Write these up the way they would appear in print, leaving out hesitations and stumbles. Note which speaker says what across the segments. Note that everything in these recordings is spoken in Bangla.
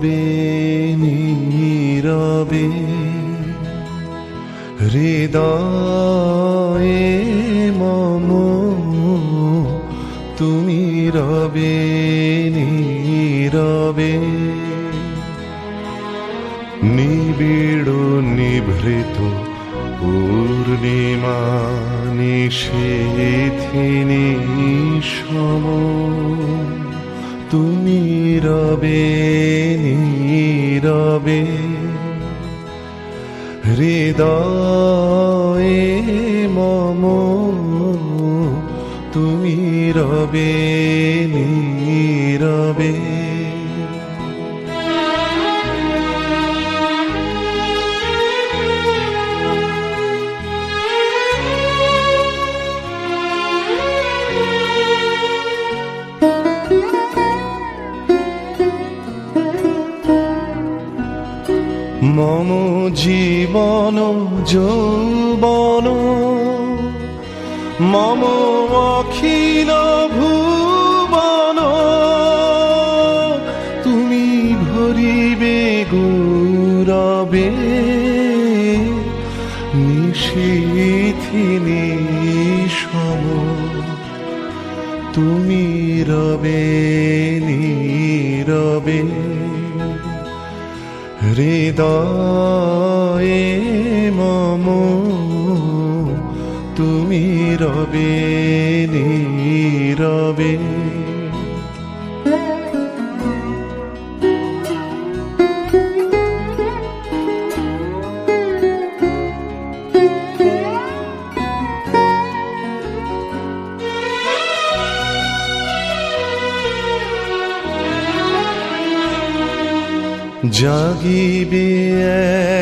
Speaker 1: রবে নীরবে হৃদয়ে মম, তুমি রবে নীরবে। নিবিড় নিভৃত পূর্ণিমা নিশীথিনী সম, তুমি রবে নীরবে হৃদয়ে মম, তুমি রবে নীরবে। মম জীবন যৌবন মম অখিল ভুবন, তুমি ভরিবে গৌরবে নিশীথিনী সম, তুমি রবে নীরবে হৃদয়ে মম, তুমি রবে নীরবে। জাগিবে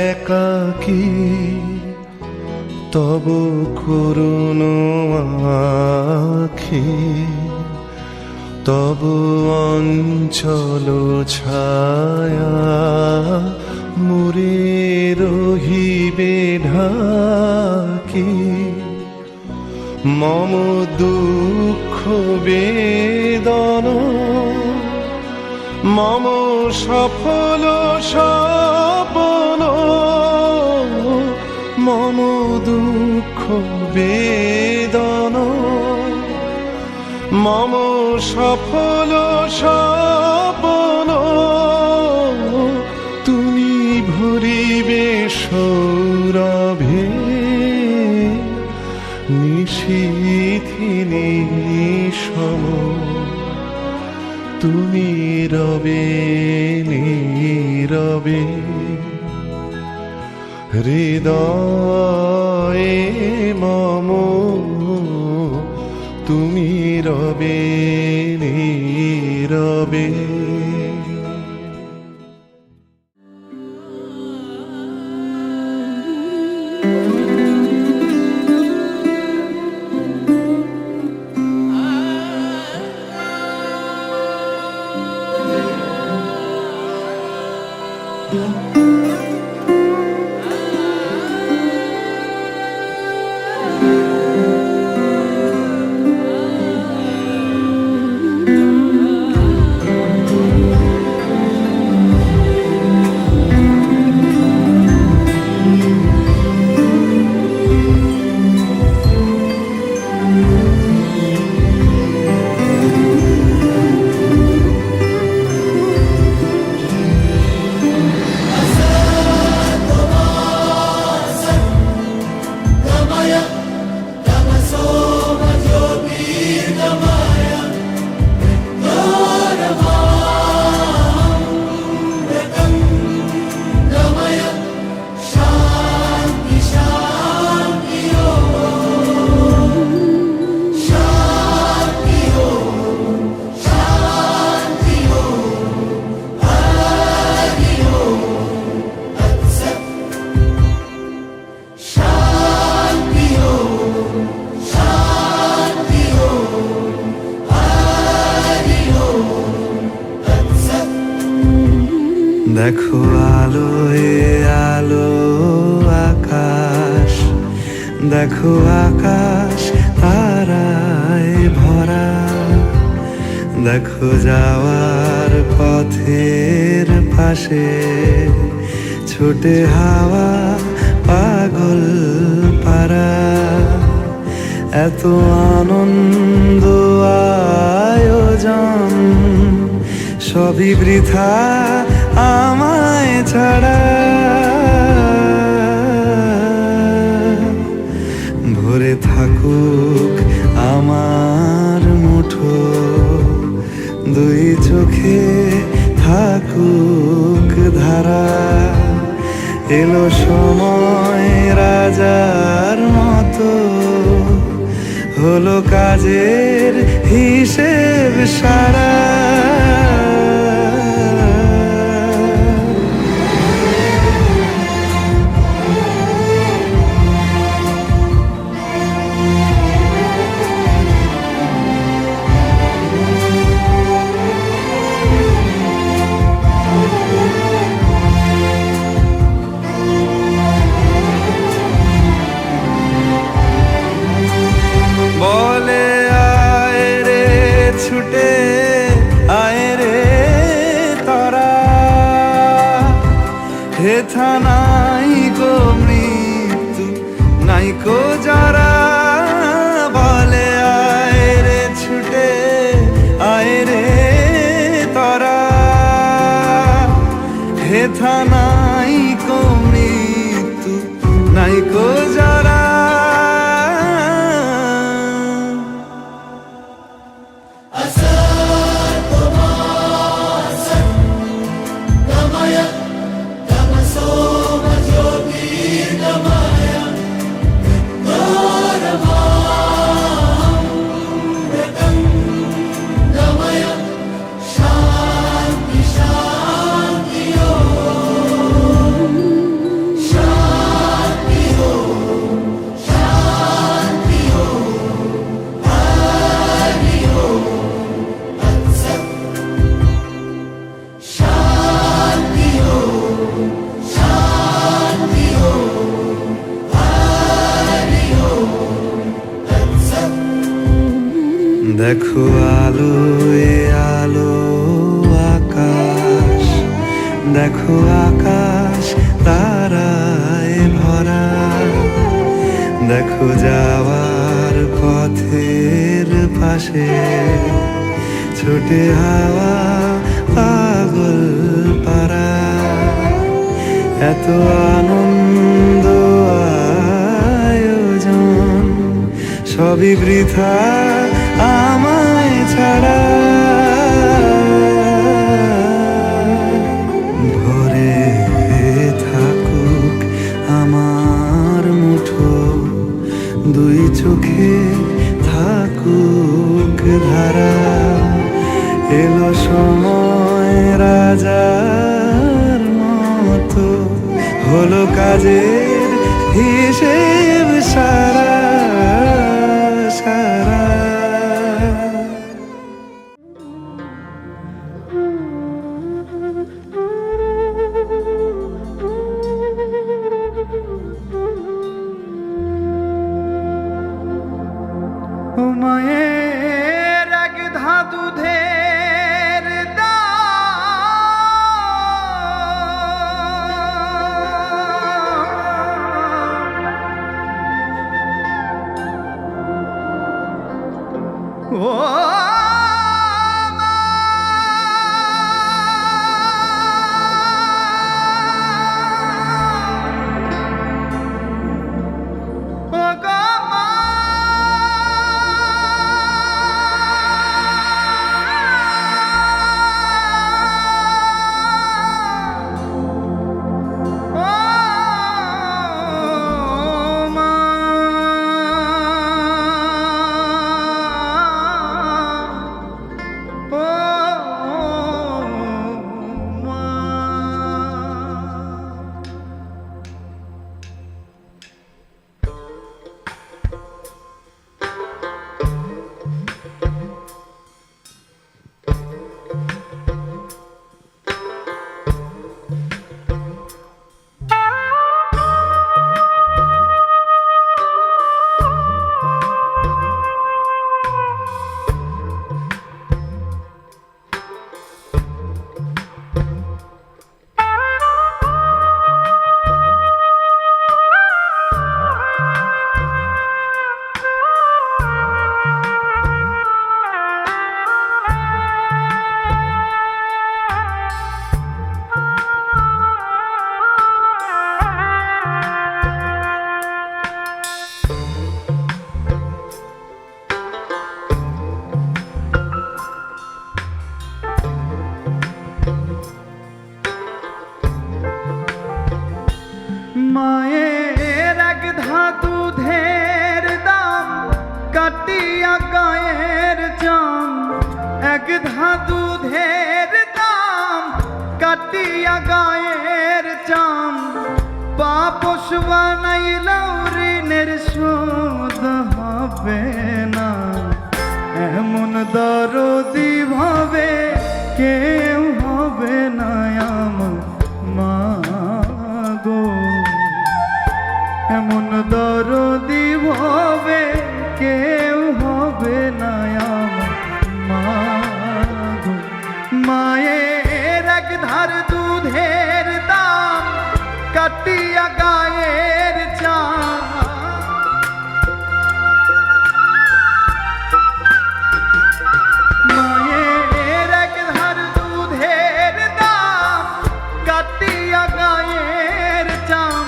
Speaker 1: একাকী তব করুণ আখি, তব অঞ্চল ছায়া মুরে রহিবে ঢাকি। মম দুঃখ বেদন মম সফল স্বপ্ন, মম দুঃখ বেদন মম সফল স্বপ্ন, তুমি ভরিবে সৌরভে নিশীথিনী সম, তুমি রবে নীরবে হৃদয়ে মম, তুমি রবে নীরবে। দেখো আলোয় আলো আকাশ, দেখো আকাশ তারায় ভরা, দেখো যাওয়ার পথে পথের পাশে ছোটে হাওয়া পাগল পারা, এত আনন্দ আয়োজন সবই বৃথা আমায় ছাড়া। ভরে থাকুক আমার মুঠো, দুই চোখে থাকুক ধারা, এলো সময় রাজার মতো, হলো কাজের হিসেব সারা। বলে আয় রে ছুটে আয় রে তারা, হেথা নাই গো মৃত্যু নাই কো যারা। বলে আয় রে ছুটে আয় রে তারা, হেথা নাই কো মৃত্যু নাই কো যারা। দেখো আলো এ আলো আকাশ, দেখো আকাশ তারায় ভরা, দেখো যাওয়ার পথের পাশে ছোটে হাওয়া পাগল পারা, এত আনন্দ আয়োজন সবই বৃথা আমায় ছাড়া। ভরে থাকুক আমার মুঠো, দুই চোখে থাকুক ধারা, এলো সময় রাজার মতো, হলো কাজের হিসেব সারা সারা। মায়ের এক ধাতু ধের ধা দুধের দাম কাটিয়া গায়ের চাম পাপস বানাইলাম ঋণের শোধ হবে না এমন দরদি ভাবে কেউ হবে না আমার মা গো এমন দরদি ভাবে কেউ হবে না আমার মা গো মায়ের এক ধার দুধের দাম কাটিয়া গায়ের চাম মায়ের এক ধার দুধের দাম কাটিয়া গায়ের চাম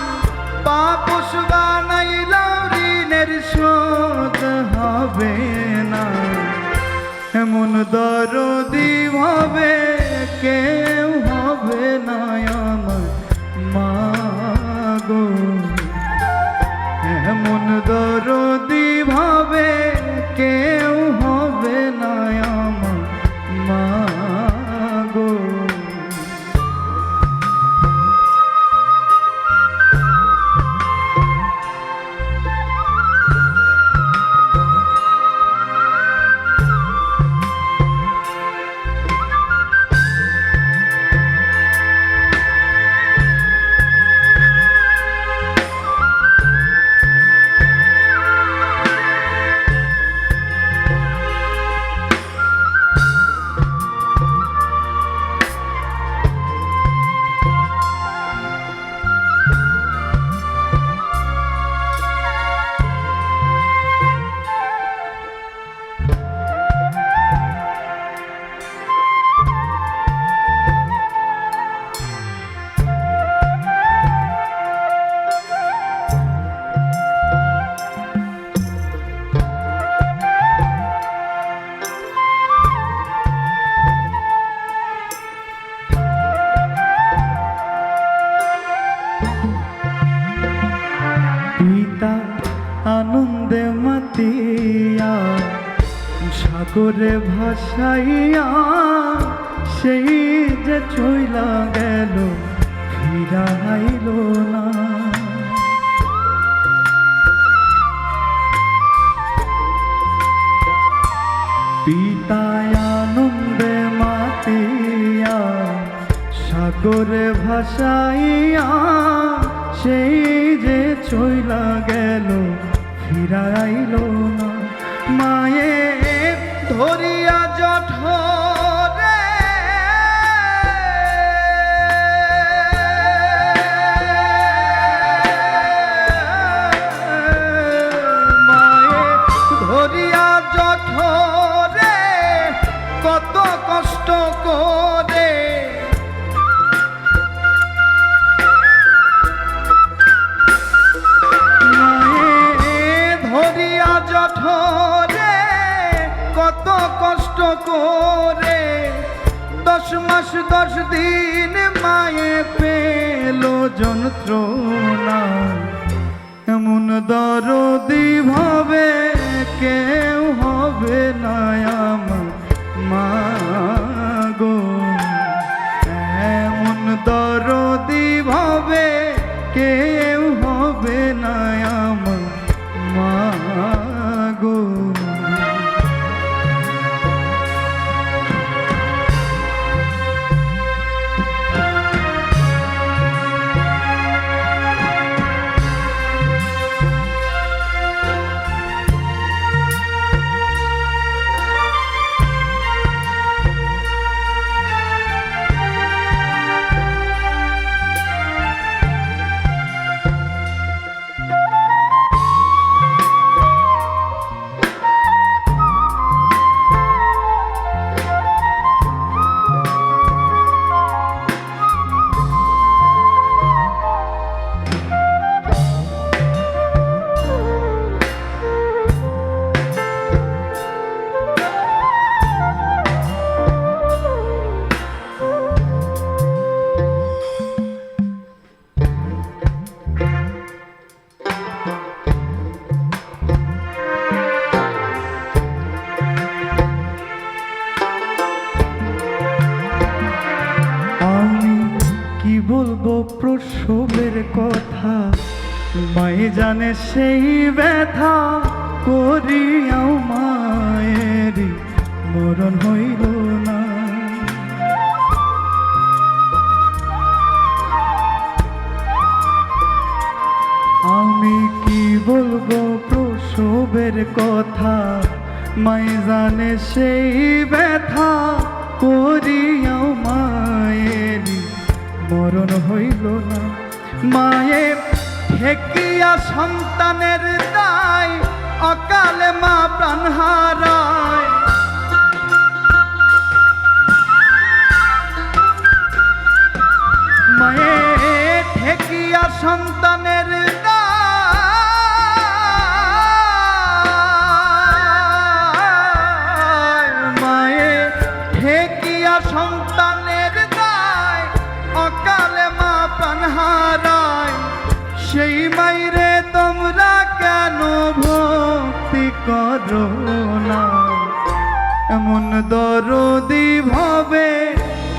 Speaker 1: পাপস বানাইলাম ঋণের শোধ হবে না এমন দরদি ভাবে কেউ হবে না আমার মা গো এমন দরদি ভাবে কেউ হবে না আমার মা গো পিতা আনন্দে মাতিয়া সাগরে ভাসাইয়া সেই যে চইলা গেল ফিরাইল না পিতা আনন্দে মাতিয়া সাগরে ভাসাইয়া সেই যে চইলা গেল ফিরাইল না মায়ে ধরিয়া জঠরে মায়ে ধরিয়া জঠরে কত কষ্ট করে জঠরে কত কষ্ট করে 10 মাস 10 দিন মায়ে পেল যন্ত্রণা এমন দরদি ভাবে কেউ হবে না আমার মা গো এমন দরদি ভাবে কেউ হবে না আমার মা গো প্রসবের কথা, মাই জানে সেই ব্যথা, করিয়াও মায়েরই মরণ হইল না। আমি কি বলবো প্রসবের কথা, মাই জানে সেই ব্যথা, করিয়াও মায়েরই মরণ হইল না। মায়ের ঠেকিয়া সন্তানের দায়, অকালে মা প্রাণ হারায়। মায়ের ঠেকিয়া সন্তানের দায়, মায়ের ঠেকিয়া সন্তানের দায়, অকালে মা প্রাণ হারায়। সেই মাইরে তোমরা কেন ভক্তি করো না? এমন দরদি ভাবে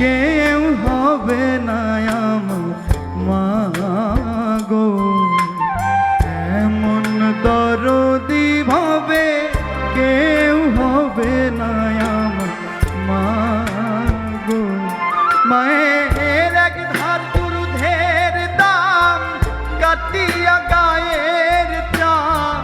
Speaker 1: কেউ হবে না আমার মা গো। এমন দরদি ভাবে কেউ হবে না আমার মা গো। মায়ের এক ধার দুধের দাম, কাটিয়া গায়ের চাম।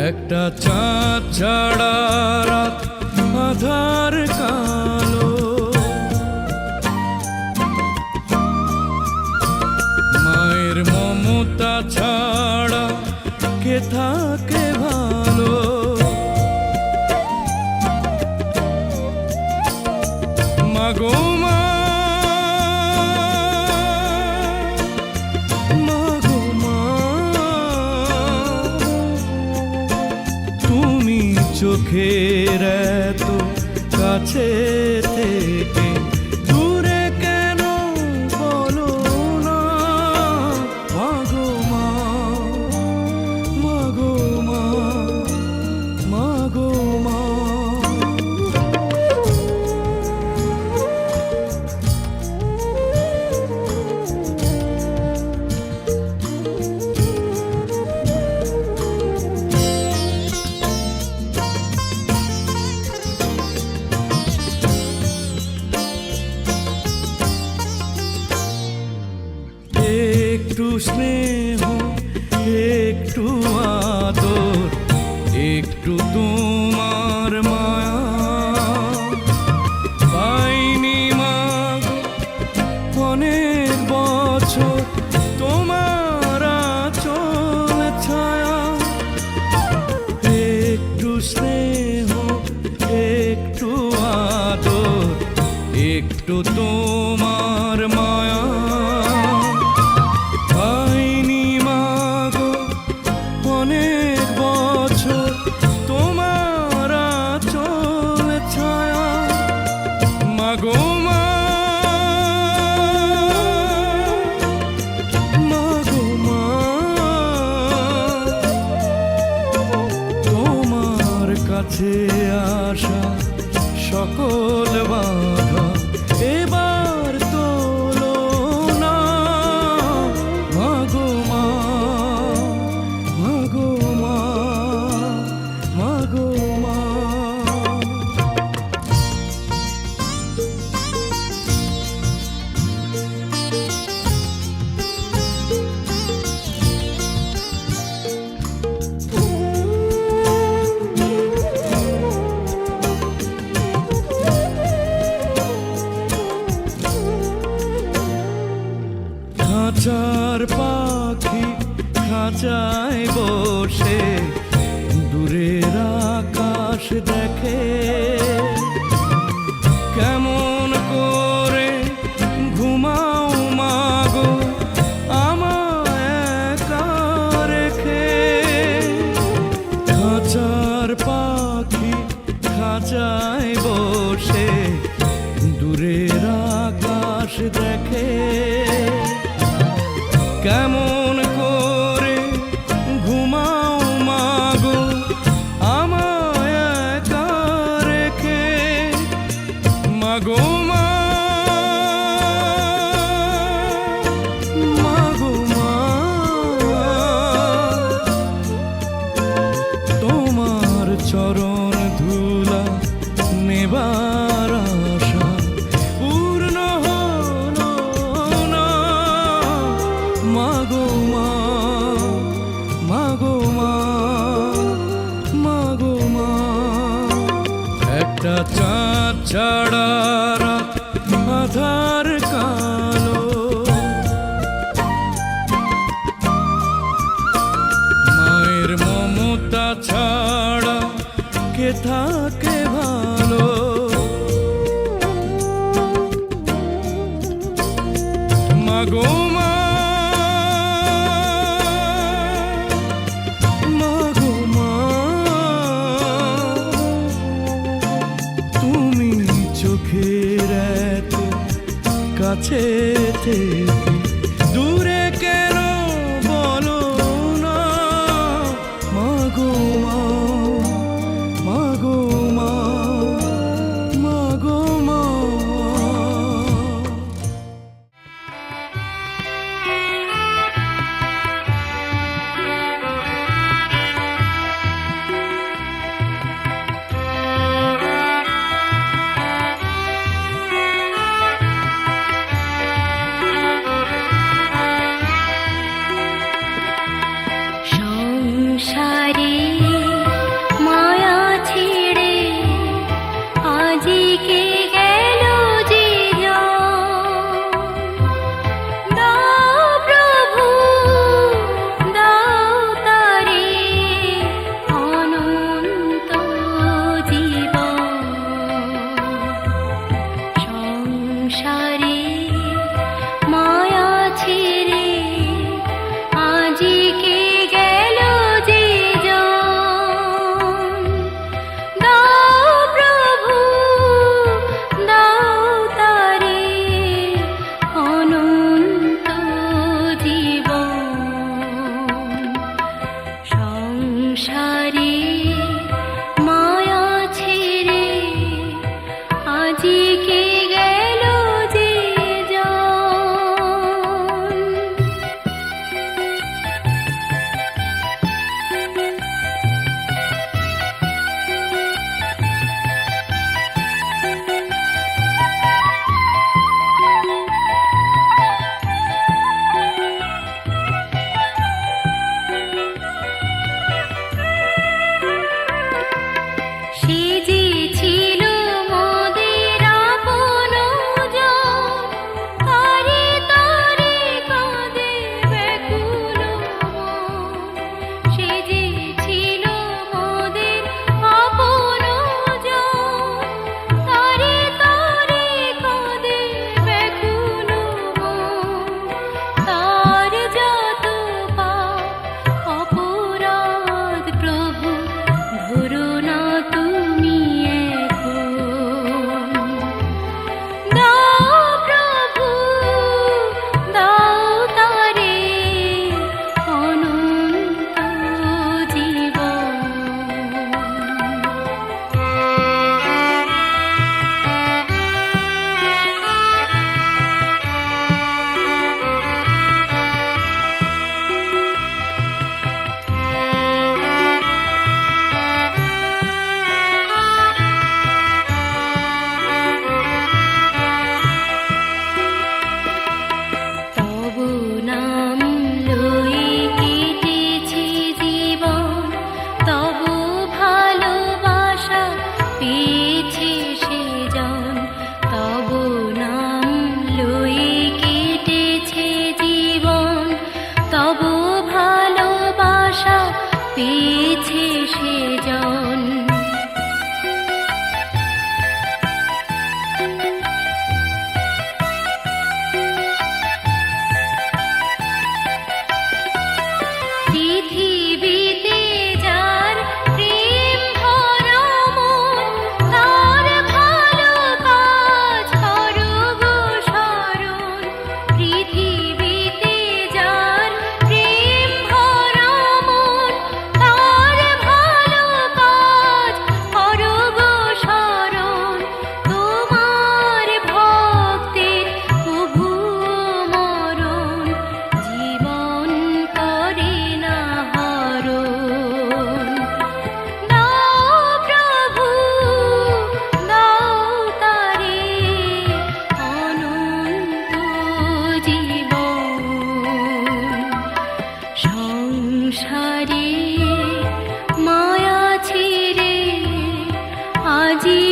Speaker 2: একটা চাঁদ ছাড়া রাত আধার কালো, মায়ের মমতা ছাড়া কে থাকে ভালো। মাগো মা, মাগো মা, তুমি চোখের এত কাছে থেকে দূরে কেন বলো না? মাগো মা, মাগো মা, মাগো মা। একটু স্নেহ, একটু আদর, একটু তোমার মায়া পাইনি মাগো অনেক বছর। একটু তোমার মায়া পাইনি মাগো অনেক বছর তোমার আঁচল ছায়া মাগো মা মাগো মা তোমার কাছে আসা সকল বাধা এবার তোলো না মাগো মা মাগো মা মাগো মা খাঁচার পাখি খাঁচায় বসে দূরের আকাশ দেখে কেমন করে ঘুমাও মাগো আমায় একা রেখে খাঁচার পাখি খাঁচায় বসে দূরের আকাশ দেখে কেমন করে ঘুমাও মাগো আমায় একা রেখে মাগো মা মাগো মা তোমার চরণ ধুলা নেবার আশা পূর্ণ হলো না মাগো মা মাগো মা মাগো মা একটা চাঁদ ছাড়া রাত আধার কালো মায়ের মমতা ছাড়া কে থাকে ভালো মাগো মা মাগো মা তুমি চোখের এত কাছে থেকে দূরে কেন বলো না মাগো মা মাগো মা মাগো মা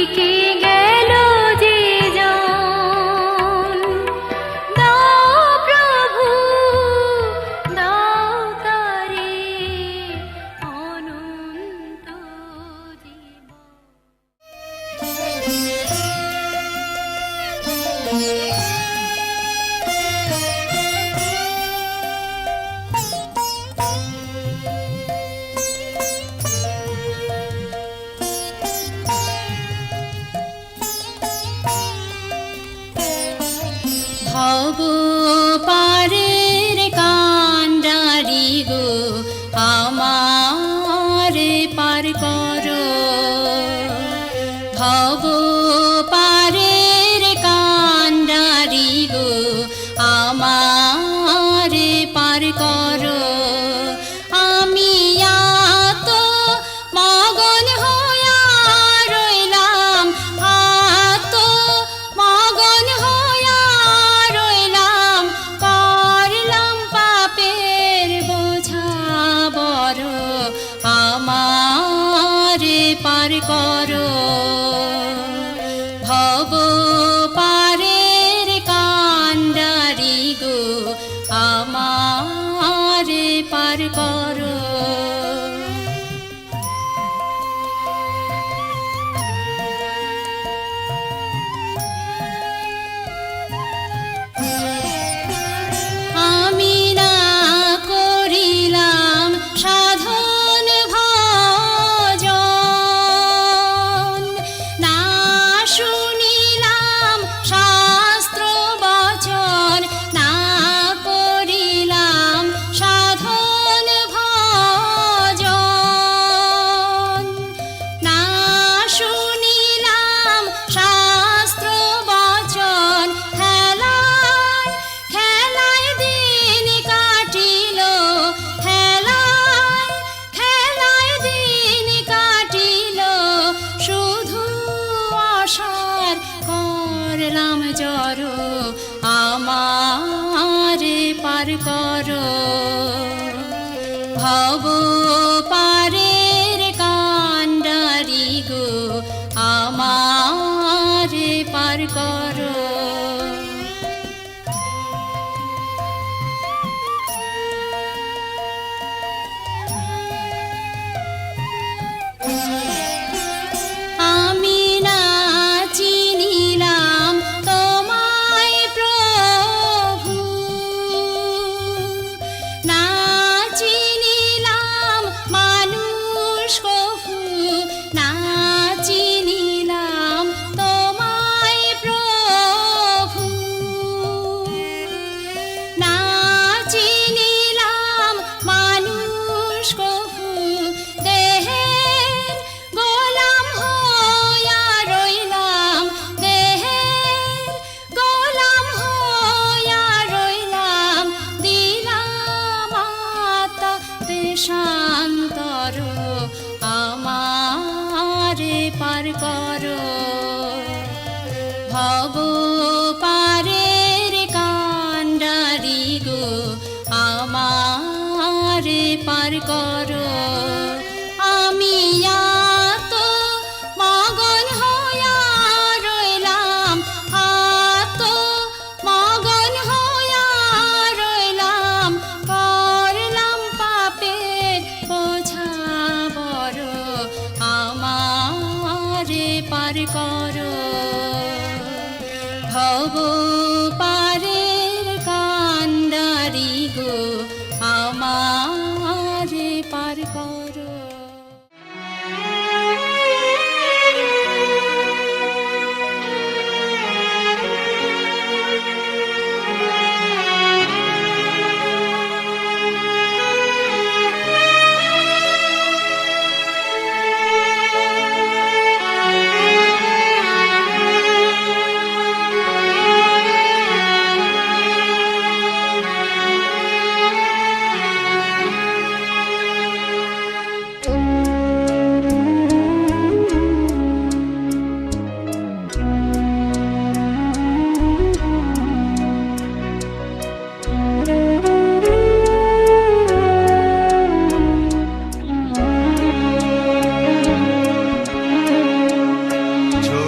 Speaker 3: রেখে গেল যে জন, দাও প্রভু দাও তারে অনন্ত জীবন। ভব পারের কান্ডারি গো আমার পার করো, ভব পারের কান্ডারি গো আমার পার করো। আমি এত মগন হইয়া রইলাম, এত মগন হইয়া রইলাম, করলাম পাপের বোঝা বড়, আমার পার করো। ভব পারের কান্ডারি গো আমার পার করো। আমি না করিলাম সাধন ভজন, না শুনিলাম শাস্ত্র বচন, না করিলাম সাধন ভজন, না শুনিলাম শাস্ত্র বচন। খেলায় খেলায় দিন কাটিল, খেলায় খেলায় দিন কাটিল, শুধু আশার করলাম জড়, আমার পার করো। ভব পারের কান্ডারি গো আমার পার করো। আমি না চিনিলাম তোমায় প্রভু, না চিনিলাম মানুষ কভু, না চিনিলাম তোমায় প্রভু, না চিনিলাম মানুষ কভু। দেহের গোলাম হইয়া রইলাম, দেহের গোলাম হইয়া রইলাম, দিলাম আত্মা দেশান্তর, আমার পার করো। ভব পারের কান্ডারি গো আমার পার করো। আমি এত মগন হইয়া রইলাম, এত মগন হইয়া রইলাম, করলাম পাপের বোঝা বড়, আমার পার করো। ভব পারের কান্ডারি গো আমার পার করো।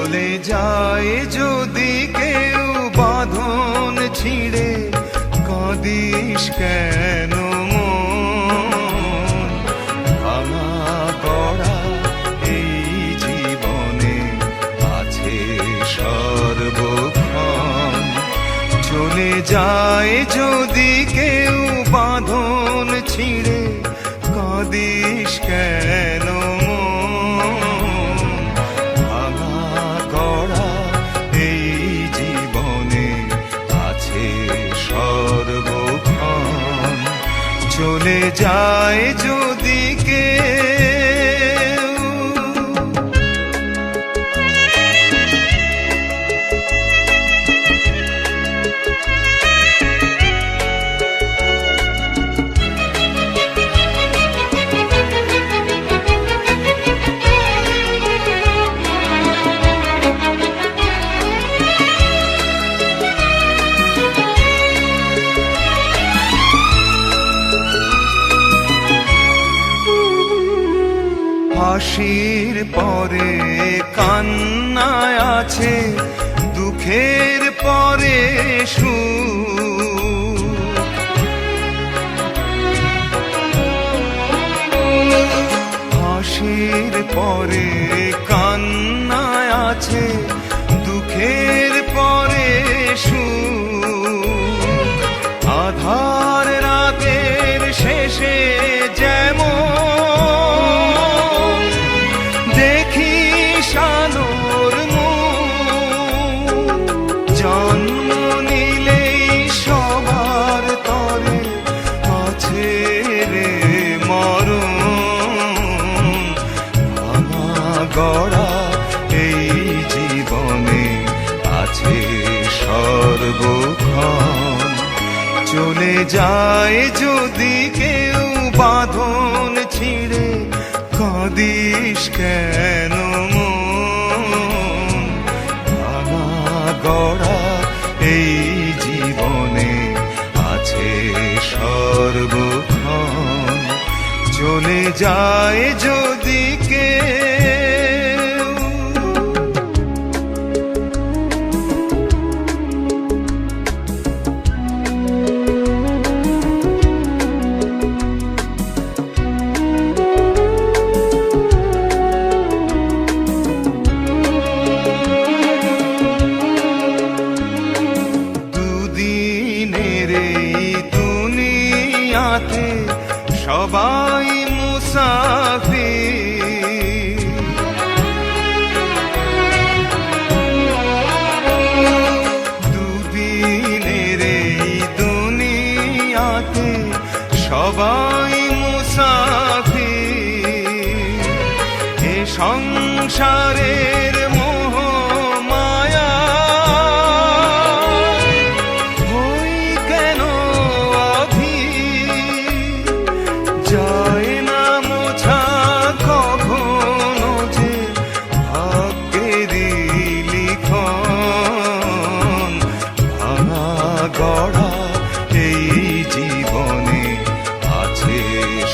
Speaker 4: চলে যায় যদি কেউ বাঁধন ছিঁড়ে, কাঁদিস কেন মন? ভাঙা গড়া এই জীবনে আছে সর্বক্ষণ। চলে যায় যদি কেউ বাঁধন ছিঁড়ে, কাঁদিস কেন মন? ভাঙা গড়া এই জীবনে আছে সর্বক্ষণ। চলে যায় যদি কেউ। হাসির পরে কান্নায় আছে, দুঃখের পরে সুখ। হাসির পরে কান্নায় আছে, দুঃখের পরে সুখ। আধার রাতের শেষে যেমন আলোর মুখ, জন্ম নিলেই সবার তরে আছে রে মরণ। ভাঙা গড়া এই জীবনে আছে সর্বক্ষণ। চলে যায় যদি কেউ বাঁধন ছিঁড়ে, কাঁদিস কেন মন? ভাঙা গড়া এই জীবনে আছে সর্বক্ষণ। চলে যায় যদি কেউ। সবাই মুসাফির, দুদিনের এই দুনিয়াতে সবাই মুসাফির। এ সংসারের মোহ মায়া হই কেন যায় না মোছা কখনো যে ভাগ্যেরই লিখন। ভাঙা গড়া এই জীবনে আছে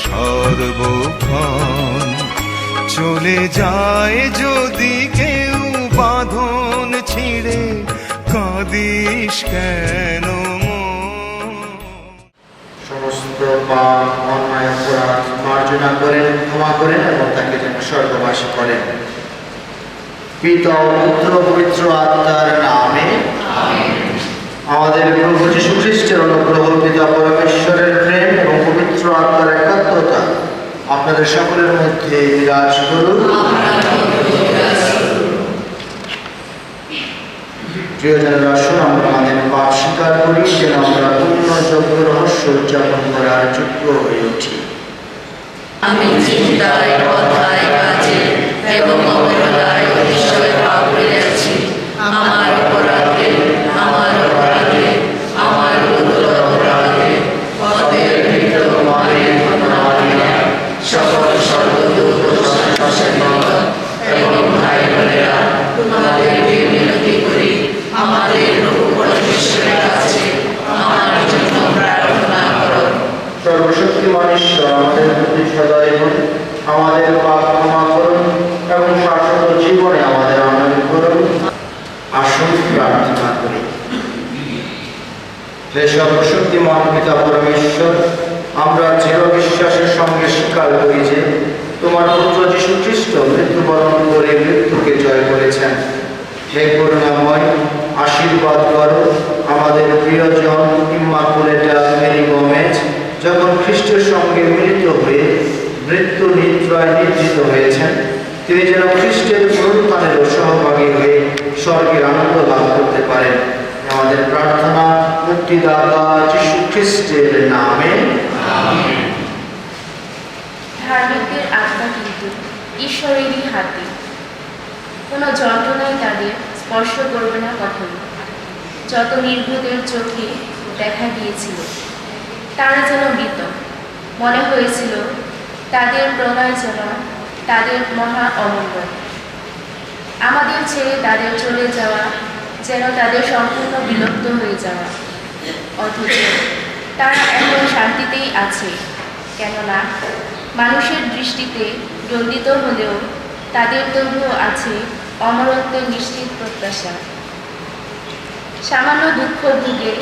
Speaker 4: সর্বক্ষণ। চলে যায় যদি কেউ বাঁধন ছিঁড়ে, কাঁদিস কেন মন?
Speaker 5: সমস্ত পাপ অন্যায় অপরাধ মার্জনা করেন, ক্ষমা করেন এবং তাকে যেন স্বর্গবাসী করেন। পিতা ও পুত্র পবিত্র আত্মার নামে আমাদের প্রভু যীশু খ্রিস্টের অনুগ্রহ, পিতা পরমেশ্বরের প্রেম এবং পবিত্র আত্মার একাত্মতা আপনাদের সকলের মধ্যে বিরাজ করুন। প্রিয়জনের আসুন আমরা আমাদের পাপ স্বীকার করি, যেন আমরা পূর্ণ যজ্ঞ রহস্য উদযাপন করার যোগ্য হয়ে উঠি।
Speaker 6: আমি চিন্তায়, কথায়, কাজে এবং অবহেলায় অতিশয় পাপ করিয়াছি। আমার অপরাধে, আমার অপরাধে, আমার গুরুতর অপরাধে, পথের ভিতর মায়ের ঘটনা সকল সর্বদূত এবং ভাই বোনেরা তোমাদের বিনতি করি, আমাদের প্রভু পরমেশ্বরের কাছে আমার জন্য প্রার্থনা করো।
Speaker 5: সর্বশক্তিমান ঈশ্বর আমাদের প্রতি সদয় হন, আমাদের পাপ ক্ষমা করুন এবং শাশ্বত জীবন হে সর্বশক্তিমান পিতা পরমেশ্বর, আমরা চির বিশ্বাসের সঙ্গে স্বীকার করি যে তোমার পুত্র যীশু খ্রিস্ট মৃত্যুবরণ করে মৃত্যুকে জয় করেছেন। হে করুণাময়, আশীর্বাদ করো আমাদের প্রিয়জন ইম্মাকুলেটা মেরি গোমেজ যখন খ্রিস্টের সঙ্গে মিলিত হয়ে মৃত্যু নিদ্রায় নিদ্রিত হয়েছেন, তিনি যেন খ্রিস্টের পুনরুত্থানেরও সহভাগী হয়ে স্বর্গের আনন্দ লাভ করতে পারেন। আমাদের প্রার্থনা মুক্তিদাতা যীশু খ্রিস্টের নামে।
Speaker 7: ধার্মিকদের আত্মা কিন্তু ঈশ্বরেরই হাতে, কোনো যন্ত্রণাই তাদের স্পর্শ করবে না কখনো। যত নির্বোধের চোখে দেখা গিয়েছিল তারা যেন মৃত, মনে হয়েছিল তাদের প্রণয় যেন তাদের মহা অমঙ্গল। আমাদের ছেড়ে তাদের চলে যাওয়া যেন তাদের সম্পূর্ণ বিলুপ্ত হয়ে যাওয়া। অথচ তারা এখন শান্তিতেই আছে, কেননা মানুষের দৃষ্টিতে দণ্ডিত হলেও তাদের তবুও আছে অমরত্বের নিশ্চিত প্রত্যাশা। সামান্য দুঃখ ভুগে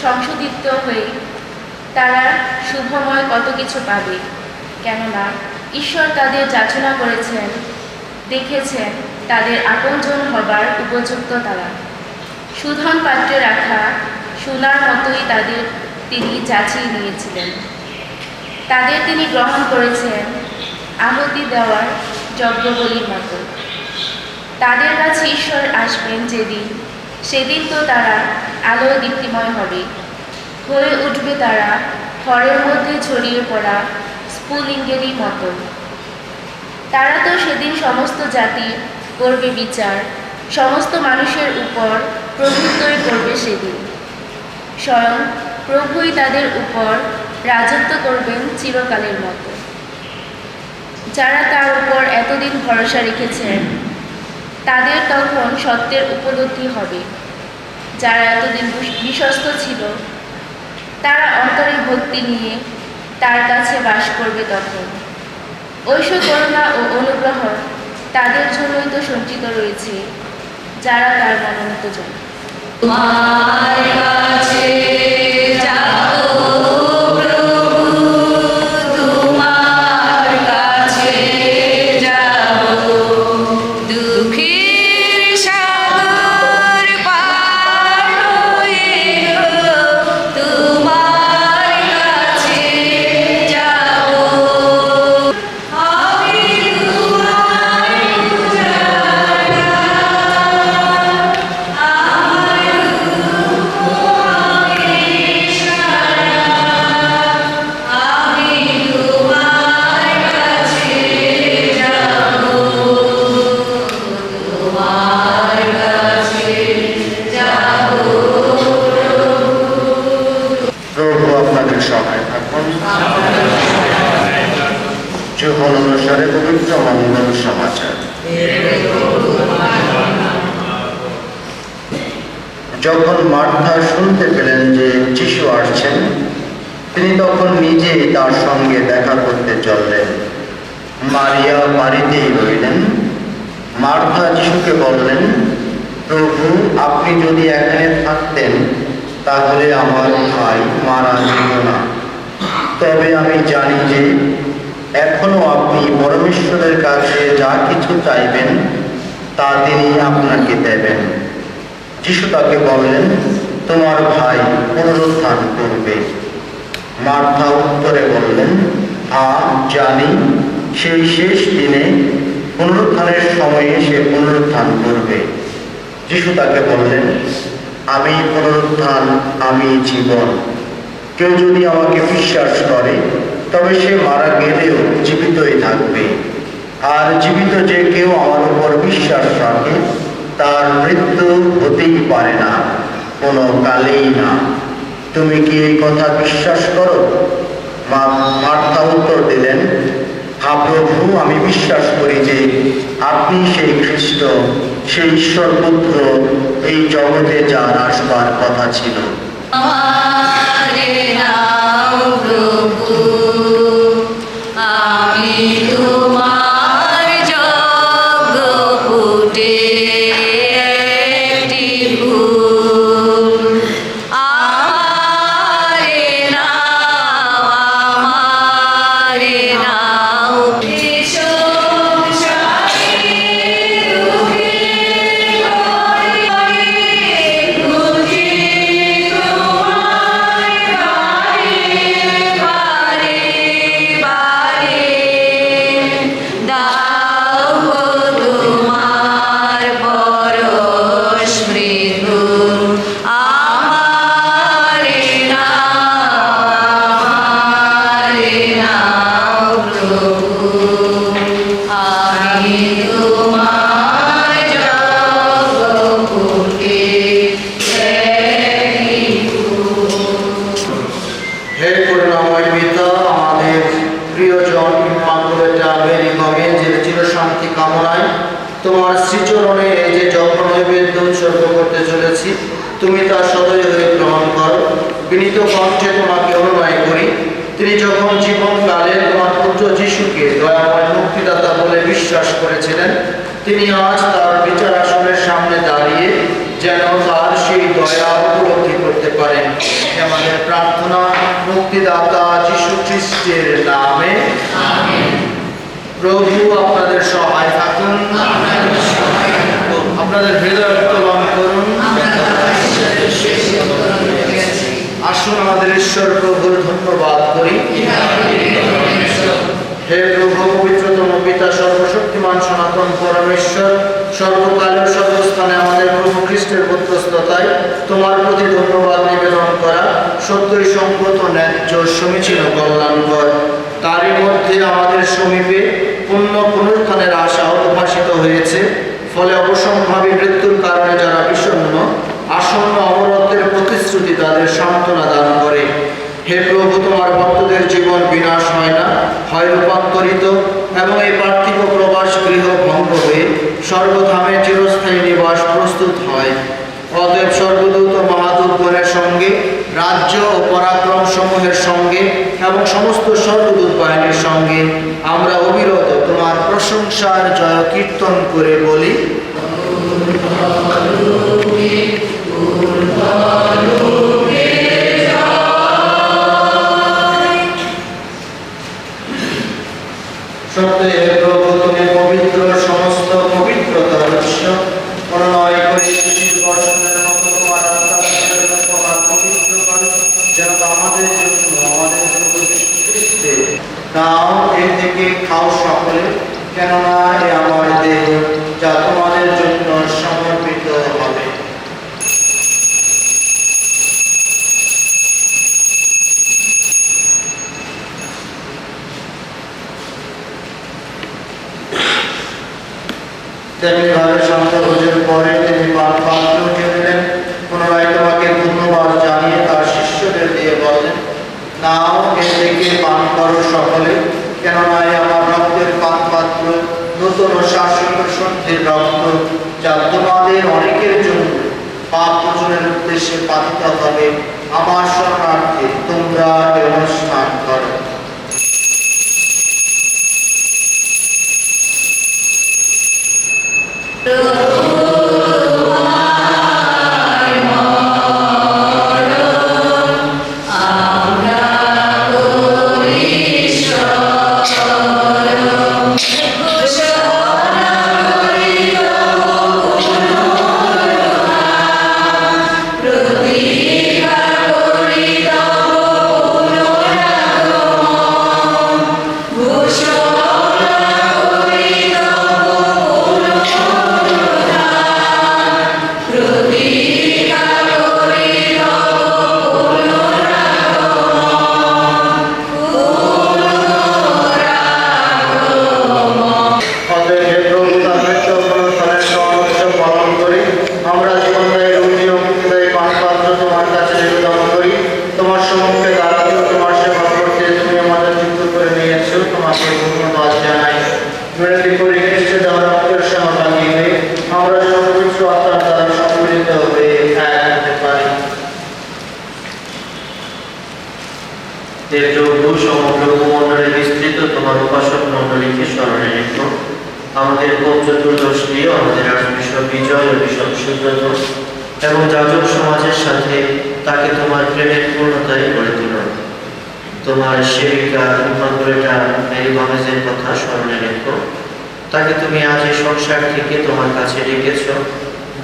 Speaker 7: সংশোধিত হয়ে তারা শুভময় কত কিছু পাবে, কেননা ঈশ্বর তাদের যাচনা করেছেন, দেখেছেন তাদের আপনজন হবার উপযুক্ত তারা। সুধন পাত্রে রাখা সোনার মতোই তাদের তিনি যাচিয়ে নিয়েছিলেন। তাদের তিনি গ্রহণ করেছেন আহুতি দেওয়ার যজ্ঞবলির মতো। তাদের কাছে ঈশ্বর আসবেন যেদিন, সেদিন তো তারা আলোয় দীপ্তিময় হবে, হয়ে উঠবে তারা ঘরের মধ্যে ছড়িয়ে পড়া স্ফুলিঙ্গেরই মতো। তারা তো সেদিন সমস্ত জাতির করবে বিচার, সমস্ত মানুষের উপর প্রভুত্বই করবে সেদিন। স্বয়ং প্রভুই তাদের উপর রাজত্ব করবেন চিরকালের মতো। যারা তার উপর এতদিন ভরসা রেখেছেন তাদের তখন সত্যের উপলব্ধি হবে। যারা এতদিন বিশ্বস্ত ছিল তারা অন্তরে ভক্তি নিয়ে তার কাছে বাস করবে তখন। ঐশ্ব করুণা ও অনুগ্রহ তাদের জন্যই তো সঞ্চিত রয়েছে, যারা তার মনোনীত জন।
Speaker 6: তোমার কাছে যাবো প্রভু, তোমার কাছে যাবো, দুঃখের সাগর পার হয়ে তোমার কাছে যাবো। আমি তোমার উজালা,
Speaker 5: প্রভু আপনাদের সহায় থাকুন। যোহন অনুসারে পবিত্র মঙ্গল সমাচার। যখন মার্থা শুনতে পেলেন যে যিশু আসছেন, তিনি তখন নিজেই তার সঙ্গে দেখা করতে চললেন। মারিয়া বাড়িতেই রইলেন। মার্থা যিশুকে বললেন, প্রভু, আপনি যদি এখানে থাকতেন তাহলে আমার ভাই মারা যেত না। তবে আমি জানি যে এখনো আপনি পরমেশ্বরের কাছে যা কিছু চাইবেন তা তিনি আপনাকে দেবেন। যিশু তাকে বললেন, তোমার ভাই পুনরুত্থান করবে। মার্থা উত্তরে বললেন, হ্যাঁ জানি, সেই শেষ দিনে পুনরুত্থানের সময়ে সে পুনরুত্থান করবে। যিশু তাকে বললেন, আমি পুনরুত্থান, আমি জীবন। কেউ যদি আমাকে বিশ্বাস করে তবে সে মারা গেলেও জীবিতই থাকবে। আর জীবিত যে কেউ আমার উপর বিশ্বাস রাখে তার মৃত্যু হতেই পারে না, কোনো কালেই না। তুমি কি এই কথা বিশ্বাস করো? মার্থা উত্তর দিলেন, হ্যাঁ প্রভু, আমি বিশ্বাস করি যে আপনি সেই খ্রিস্ট, সেই ঈশ্বর পুত্র, এই জগতে যার আসবার কথা ছিল।
Speaker 6: আমারে নাও প্রভু, আমি তোমার যজ্ঞ ফুটে একটি ফুল।
Speaker 5: উৎসর্গ করতে চলেছি, তুমি তা সদয় হয়ে গ্রহণ করো। বিনীত কণ্ঠে তোমাকে অনুনয় করি। তিনি যখন জীবনকালে তোমার পুত্র যিশুকে দয়াময় মুক্তিদাতা বলে বিশ্বাস করেছিলেন, তিনি আজ তার বিচার আসনের সামনে দাঁড়িয়ে যেন তার সেই দয়া উপলব্ধি করতে পারেন। আমাদের প্রার্থনা মুক্তিদাতা যিশু খ্রিস্টের নামে। প্রভু আপনাদের সহায় থাকুন, আপনাদের হৃদয় উত্তোলন করুন। আসুন আমাদের ঈশ্বর প্রভুর ধন্যবাদ করি। হে প্রভু, পবিত্রতম পিতা, সর্বশক্তিমান সনাতন পরমেশ্বর, সর্বকালের সর্বস্থানে আমাদের প্রভু খ্রিস্টের মধ্যস্থতায় তোমার প্রতি ধন্যবাদ নিবেদন করা সত্যই সঙ্গত, ন্যায্য, সমীচীন, কল্যাণকর। তারই মধ্যে আমাদের সমীপে পুণ্য পুনরুত্থানের আশা উদ্ভাসিত হয়েছে। ফলে অবসম্ভাবী মৃত্যুর কারণে যারা বিষণ্ণ, আসন্ন অমরত্বের প্রতিশ্রুতি তাদের সান্ত্বনা দান করে। হে প্রভু, তোমার ভক্তদের জীবন বিনাশ হয় না, হয় রূপান্তরিত, এবং এই পার্থিব প্রবাস গৃহ ভঙ্গ হয়ে সর্বধামে চিরস্থায়ী নিবাস প্রস্তুত হয়। অতএব সর্বদূত মহাদূতগণের সঙ্গে, রাজ্য ও পরাক্রম সমূহের সঙ্গে এবং সমস্ত সর্বদূত বাহিনীর সঙ্গে আমরা অবিরত তোমার প্রশংসার জয় কীর্তন করে বলি। সত্যই হে প্রভু, তুমি পবিত্র, সমস্ত পবিত্রতার উৎস। অনুনয় করে পৃথিবীর বর্ষণের মতো তোমার আত্মার তোমার পবিত্র করো, যেন তা আমাদের জন্য, আমাদের প্রভু যীশু খ্রিস্টে। নাও, এর থেকে খাও সকলে, কেননা এ আমার দেহ, যা তোমাদের জন্য সমর্পিত হবে। তেমনিভাবে সন্ধ্যা ভোজের পরে তিনি পাত্র উঠিয়ে দিলেন, পুনরায় তোমাকে ধন্যবাদ জানিয়ে তার শিষ্যদের দিয়ে বললেন, নাও, এর থেকে পান করো সকলে, কেননা আমার রক্তের পানপাত্র, নূতন ও শাশ্বত সন্ধির রক্ত, যা তোমাদের অনেকের জন্য পাপ মোচনের উদ্দেশ্যে পালিত হবে। আমার শরণার্থে তোমরা এই অনুষ্ঠান করো। সমগ্র ভূমণ্ডলে বিস্তৃত তোমার উপাসক মণ্ডলীকে স্মরণে রেখো। আমাদের পোপ চতুর্দশ লিও, আমাদের আর্চবিশপ বিজয় ও বিশপ সুব্রত এবং যাজক সমাজের সাথে তাকে তোমার প্রেমের পূর্ণতায় গড়ে তোলো। তোমার সেবিকা ইমানুয়েলা মেরি গমেজের কথা স্মরণে রেখো। তাকে তুমি আজ এই সংসার থেকে তোমার কাছে ডেকেছ।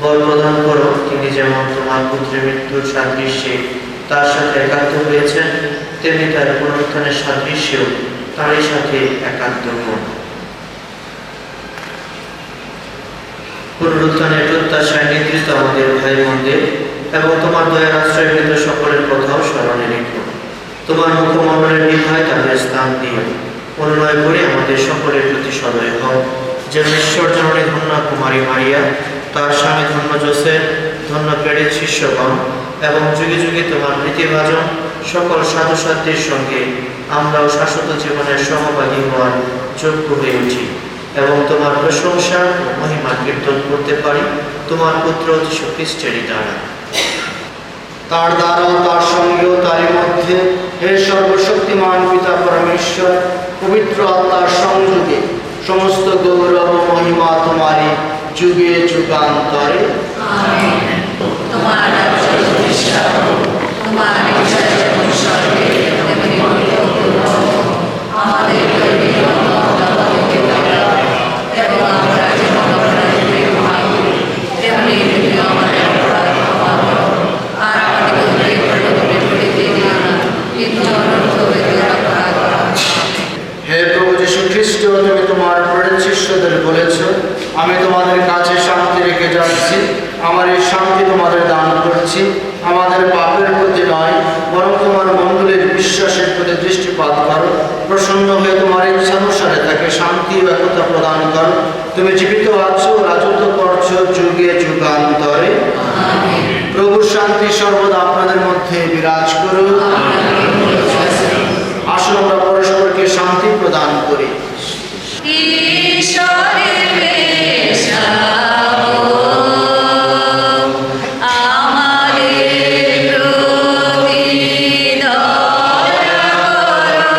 Speaker 5: বল প্রদান করো, তিনি যেমন তোমার পুত্রের মৃত্যুর সাদৃশ্যে তার সাথে একাত্ম হয়েছেন, তেমনি তার পুনরুত্থানের সাদৃশ্যেও তারই সাথে একাত্ম হন। পুনরুত্থানের প্রত্যাশায় নিদ্রিত আমাদের ভাই বোনদের এবং তোমার দয়ার আশ্রয় পেত সকলের কথাও স্মরণে রেখো। তোমার মুখমণ্ডলের নিভায় তাদের স্থান দিও। অনুনয় করে আমাদের সকলের প্রতি সদয় হও, যেন ঈশ্বর জননী ধন্য কুমারী মারিয়া, তার স্বামী ধন্য যোসেফ, ধন্য প্রেরিত শিষ্যগণ এবং যুগে যুগে তোমার প্রীতিভাজন সকল সাধুসাধ্যের সঙ্গে আমরাও শাশ্বত জীবনের সহভাগী হওয়ার যোগ্য হয়ে উঠি এবং তোমার প্রশংসা ও মহিমা কীর্তন করতে পারি তোমার পুত্র যীশু খ্রিস্টেরই দ্বারা। তার দ্বারা তার সঙ্গেও তারই মধ্যে হে সর্বশক্তিমান পিতা পরমেশ্বর পবিত্র আত্মার সংযোগে সমস্ত গৌরব ও মহিমা তোমারই যুগে যুগান্তরে।
Speaker 6: আমেন। তোমার রাজ্য প্রতিষ্ঠা হোক, তোমার ইচ্ছা যেমন স্বর্গে তেমনি পৃথিবীতে হোক। আমাদের দৈনিক অন্ন আমাদেরকে দাও, এবং আমরা যেমন অপরাধীদের ক্ষমা করি, তেমনি তুমিও আমাদের অপরাধ ক্ষমা করো। আর আমাদের প্রলোভনে পড়িতে দিও না, কিন্তু অনর্থ হইতে রক্ষা করো।
Speaker 5: হে প্রভু যীশু খ্রিস্ট, তুমি তোমার প্রিয় শিষ্যদের বলেছ, আমি তোমাদের কাছে শান্তি রেখে যাচ্ছি, আমার এই শান্তি তোমাদের দান করছি। আমাদের পাপের প্রতি নয়, বরং তোমার মণ্ডলীর বিশ্বাসের প্রতি দৃষ্টিপাত করো। প্রসন্ন হয়ে তোমার ইচ্ছানুসারে তাকে শান্তি ও একতা প্রদান করো। তুমি জীবিত আছো, রাজত্ব করছো যুগে যুগান্তরে। প্রভুর শান্তি সর্বদা আপনাদের মধ্যে বিরাজ করুক। আসুন আমরা পরস্পরকে শান্তি প্রদান করি।
Speaker 6: ঈশ্বরের বেশা আমাদের প্রতি দয়া করো,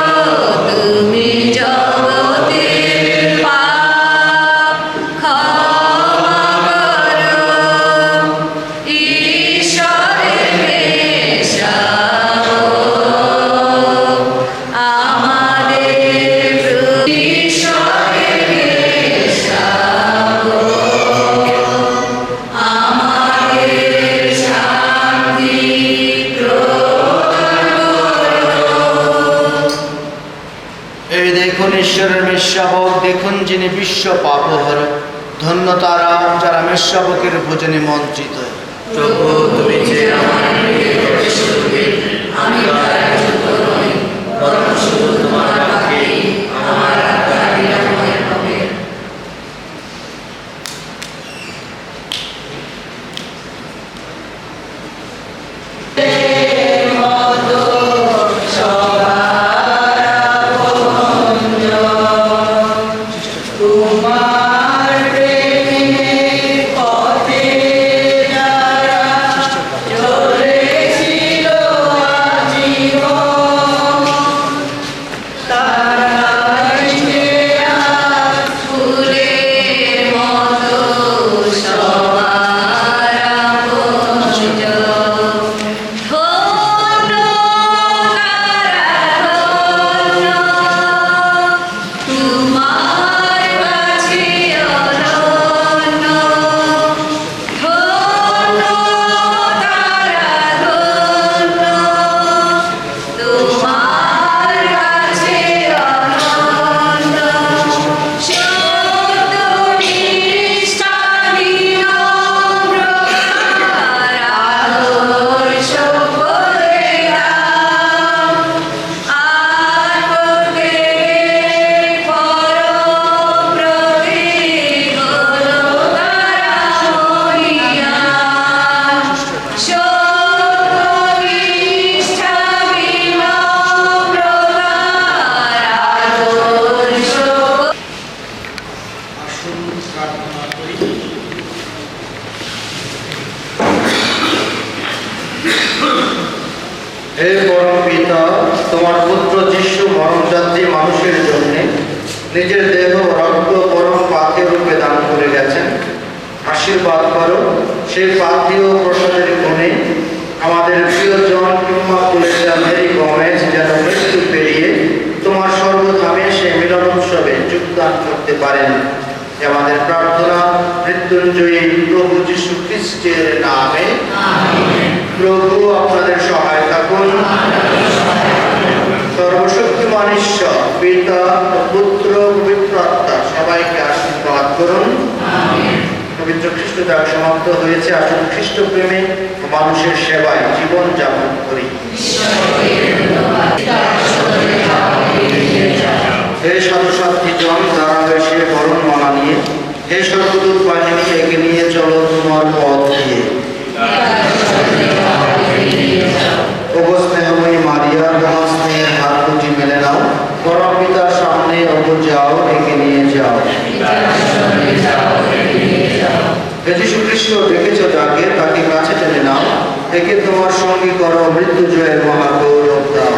Speaker 6: তুমি জগতের পাপ ক্ষমা করো। ঈশ্বরের বেশা আমাদের প্রতি
Speaker 5: এই দেখুন ঈশ্বরের মেষশাবক, দেখুন যিনি বিশ্ব পাপহরক। ধন্য তারা যারা মেষশাবকের ভোজনে মন্ত্রিত।
Speaker 6: প্রভু, তুমি যে আমার গৃহে প্রবেশ করবে, আমি তার যোগ্য নই, বরং শুধু তোমার বাক্যেই আমার আত্মা নিরাময় হবে। তোমার প্রেমের পথে যারা চলেছিল আজীবন, তারাই যে আজ ফুলের মতো সবার আপনজন। ধন্য তারা, ধন্য তোমার কাছে অনন্য। ধন্য তারা, ধন্য তোমার কাছে অনন্য। সত্য নিষ্ঠা বিনম্রতার আদর্শ বলে দাও। আর প্রত্যেক পরম প্রতীক হলো তারা মহিয়ান। সত্য নিষ্ঠা বিনম্রতার আদর্শ।
Speaker 5: আসুন প্রার্থনা করি। হে পরম পিতা, তোমার পুত্র যিশু মরণযাত্রী মানুষের জন্য নিজের দেহ রক্ত পরম পাথেয় রূপে দান করে গেছেন। আশীর্বাদ করো সেই পাথেয় প্রসাদের গুণে আমাদের প্রিয়জন ইম্মাকুলেটা মেরি গোমেজ যেন মৃত্যু পেরিয়ে তোমার সর্বধামে সেই মিলন উৎসবে যোগদান করতে পারেন। আমাদের প্রার্থনা মৃত্যুঞ্জয়ী প্রভু যীশু খ্রিস্টের নামে। প্রভু আপনাদের সহায় থাকুন। সর্বশক্তিমান ঈশ্বর পিতা ও পুত্র পবিত্র আত্মা সবাইকে আশীর্বাদ করুন। পবিত্র খ্রিস্ট যাগ সমাপ্ত হয়েছে। আসুন খ্রিস্ট প্রেমে ও মানুষের সেবায় জীবন যাপন করি। হে সাধুসাধ্বী জন, দাঁড়াবে সে বরণ মালা নিয়ে। হে সর্বদূত বাহিনী, একে নিয়ে চলো তোমার পথ দিয়ে। ওগো স্নেহময়ী মারিয়া, তোমার স্নেহের হাত দুটি মেলে নাও। পরম পিতার সামনে ওগো যাও, একে নিয়ে যাও। রেখেছ যাকে, তাকে কাছে টেনে নাও, একে তোমার সঙ্গী করো, মৃত্যুজয়ের মহাগৌরব দাও।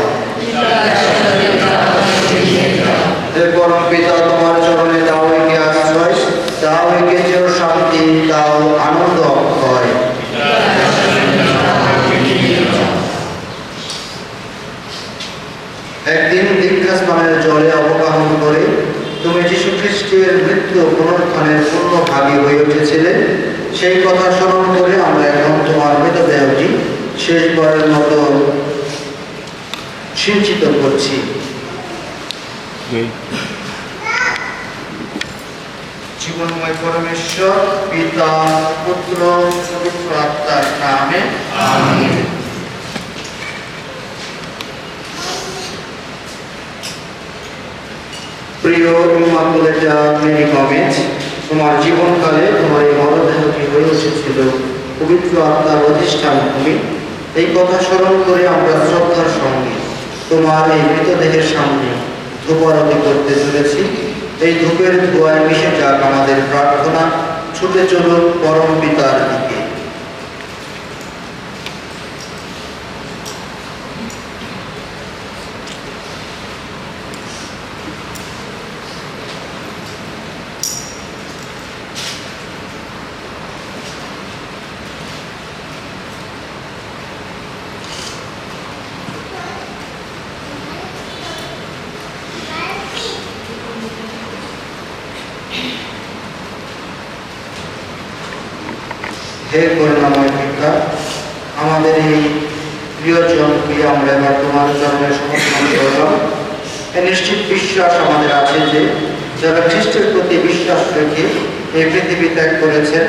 Speaker 5: হে পরম পিতা, তোমার চরণে দাও একে আশ্রয়, দাও একে চির শান্তি, দাও আনন্দ অক্ষয়। একদিন দীক্ষা স্নানের জলে অবগাহন করে তুমি যীশু খ্রিস্টের মৃত্যু ও পুনরুত্থানের পূর্ণ ভাগী হয়ে উঠেছিলে। সেই কথা স্মরণ করে আমরা এখন তোমার মৃতদেহটি শেষবারের মতো সিঞ্চিত করছি। জীবনময় পরমেশ্বর, পিতা, পুত্র, পবিত্র আত্মার নামে আমিন। প্রিয় ইমাকুলেটা মেরি গমেজ, তোমার জীবনকালে তোমার এই মরদেহটি হয়ে উঠেছিল পবিত্র আত্মার অধিষ্ঠান ভূমি। এই কথা স্মরণ করে আমরা শ্রদ্ধার সঙ্গে তোমার এই মৃতদেহের সামনে ধূপারতি করতে চলেছি। এই ধূপের ধোঁয়ায় মিশে যাক আমাদের প্রার্থনা, ছুটে চলুন পরম পিতার দিকে। হে করুণাময় পিতা, আমাদের এই প্রিয়জনকে আমরা এবার তোমার চরণে সমর্পণ করলাম। এই নিশ্চিত বিশ্বাস আমাদের আছে যে যারা খ্রিস্টের প্রতি বিশ্বাস রেখে এই পৃথিবী ত্যাগ করেছেন,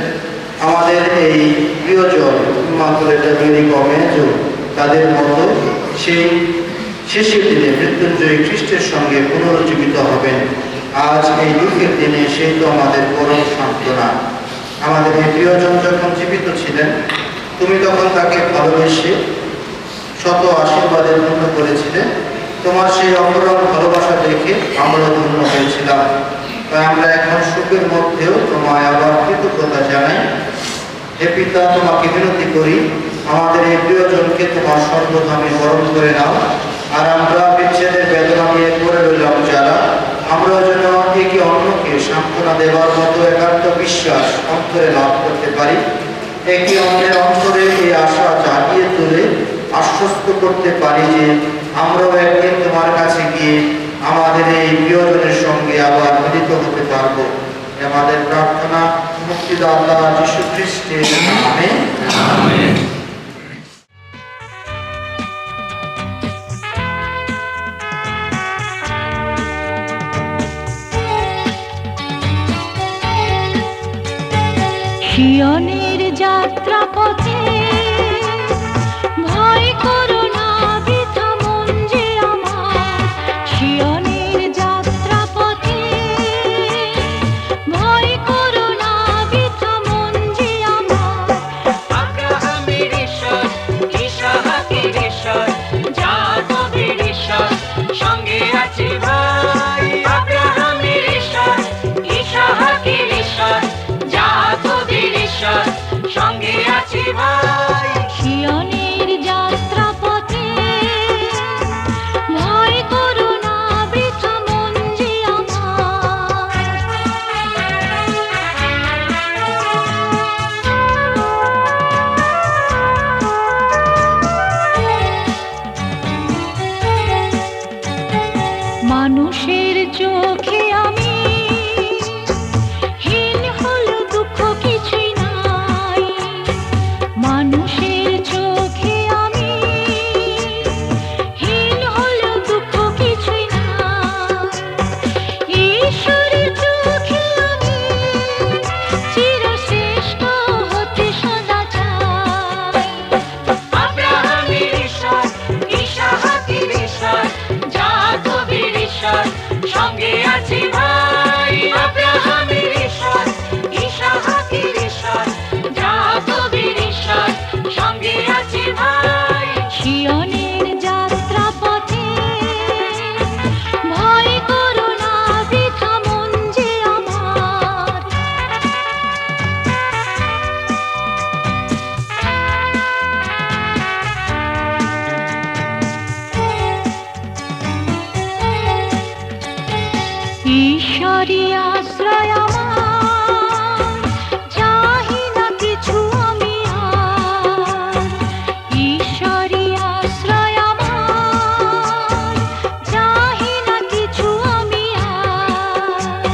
Speaker 5: আমাদের এই প্রিয়জন ইমাকুলেটা মেরি গমেজ তাদের মতো সেই শেষের দিনে মৃত্যুঞ্জয়ী খ্রিস্টের সঙ্গে পুনরুজ্জীবিত হবেন। আজ এই দুঃখের দিনে সেই তো আমাদের পরম সান্ত্বনা। আমাদের এই প্রিয়জন যখন জীবিত ছিলেন, তুমি তখন তাকে ভালোবেসে শত আশীর্বাদের ধন্য করেছিলেন। তোমার সেই অপরম ভালোবাসা দেখে আমরা ধন্য হয়েছিলাম। তাই আমরা এখন সুখের মধ্যেও তোমায় আবার কৃতজ্ঞতা জানাই। হে পিতা, তোমাকে বিনতি করি, আমাদের এই প্রিয়জনকে তোমার সর্বধামে বরণ করে নাও। আর আমরা বিচ্ছেদের বেদনা নিয়ে পড়ে রইলাম যারা, আমরা যেন একে অন্যকে সান্ত্বনা দেওয়ার মতো একান্ত বিশ্বাস অন্তরে লাভ করতে পারি। একে অন্যের অন্তরে এই আশা জাগিয়ে তুলে আশ্বস্ত করতে পারি যে আমরাও একদিন তোমার কাছে গিয়ে আমাদের এই প্রিয়জনের সঙ্গে আবার মিলিত হতে পারবো। আমাদের প্রার্থনা মুক্তিদাতা যীশু খ্রিস্টের নামে আমেন।
Speaker 8: সিয়নের যাত্রা পথে ভয় করো না বৃথা মন যে আমার, সিয়নের যাত্রা পথে ভয় করো না বৃথা মন যে আমার।
Speaker 9: আব্রাহামের ঈশ্বর, ইসহাকের ঈশ্বর, যাকবের ঈশ্বর, সঙ্গে আছে ভাই। আব্রাহামের ঈশ্বর, ইসহাকের ঈশ্বর, যাকবের ঈশ্বর, সঙ্গে আছে ভাই।
Speaker 8: সিয়নের যাত্রা পথে ভয় করো না বৃথা মন যে আমার। মানুষের চোখে আমি হীন হলো দুঃখ কিছুই নাই, ঈশ্বরী আশ্রয় আমার, চাহি না কিছু আমি আর। ঈশ্বরী আশ্রয় আমার, চাহি না কিছু আমি আর।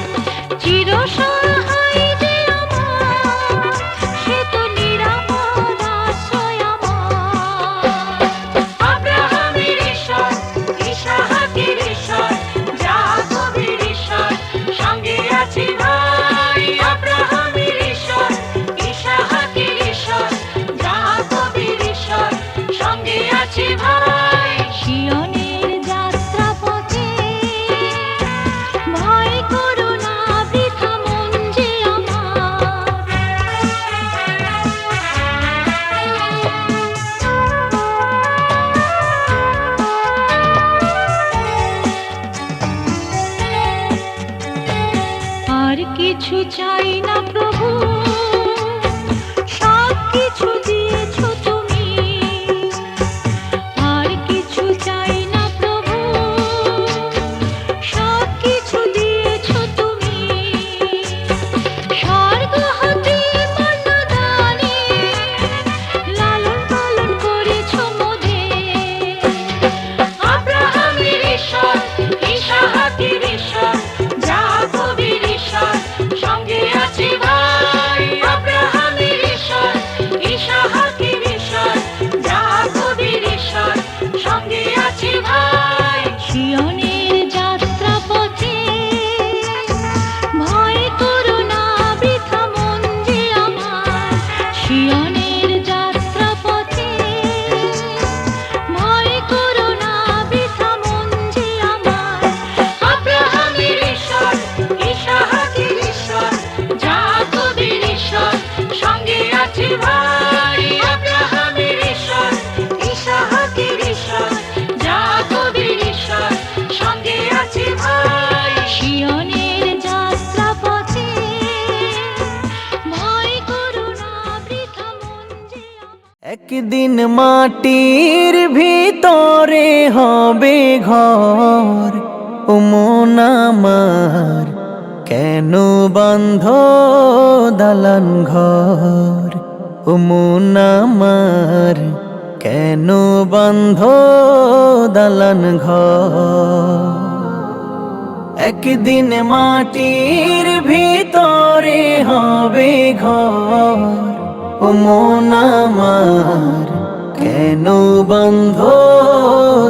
Speaker 8: চির সহায় যে আমার, সে তো নিরাপদ আশ্রয় আমার।
Speaker 9: আব্রাহামের ঈশ্বর, ইসাহাকের ঈশ্বর, যাকবের ঈশ্বর, সঙ্গে আছি ভাই। আব্রাহামের ঈশ্বর, ইসাহাকের ঈশ্বর, যাকবের ঈশ্বর, সঙ্গে আছি ভাই।
Speaker 8: সিয়নের যাত্রা পথে ভয় করো না বৃথা মন যে আমার। আর কিছু চাই না প্রভু, সব কিছু দিয়েছো তুমি। আর কিছু চাই না প্রভু, সব কিছু দিয়েছো তুমি। স্বর্গ হতে মান্না দানে লালন পালন করেছো মোদের।
Speaker 9: আব্রাহামের ঈশ্বর, ইসাহাকের ঈশ্বর, যাকবের ঈশ্বর, সঙ্গে আছি ভাই। আব্রাহামের ঈশ্বর, ইসাহাকের ঈশ্বর, যাকবের ঈশ্বর, সঙ্গে আছি ভাই।
Speaker 8: সিয়নের যাত্রা পথে ভয় করো না বৃথা মন যে আমার। সিয়নের যাত্রা পথে ভয় করো না বৃথা মন যে আমার।
Speaker 9: আব্রাহামের ঈশ্বর, ইসাহাকের ঈশ্বর, যাকবের ঈশ্বর, সঙ্গে আছি ভাই। আব্রাহামের ঈশ্বর, ইসাহাকের ঈশ্বর, যাকবের ঈশ্বর, সঙ্গে আছি ভাই।
Speaker 8: সিয়নের যাত্রা পথে ভয় করো না বৃথা মন যে আমার।
Speaker 2: একদিন মাটির ভিতরে হবে ঘর, ও মন আমার কেন বান্ধ দালান ঘর। ও মন আমার কেন বান্ধ দালান ঘর। একদিন মাটির ভিতরে হবে ঘর, ও মন আমার কেন বন্ধ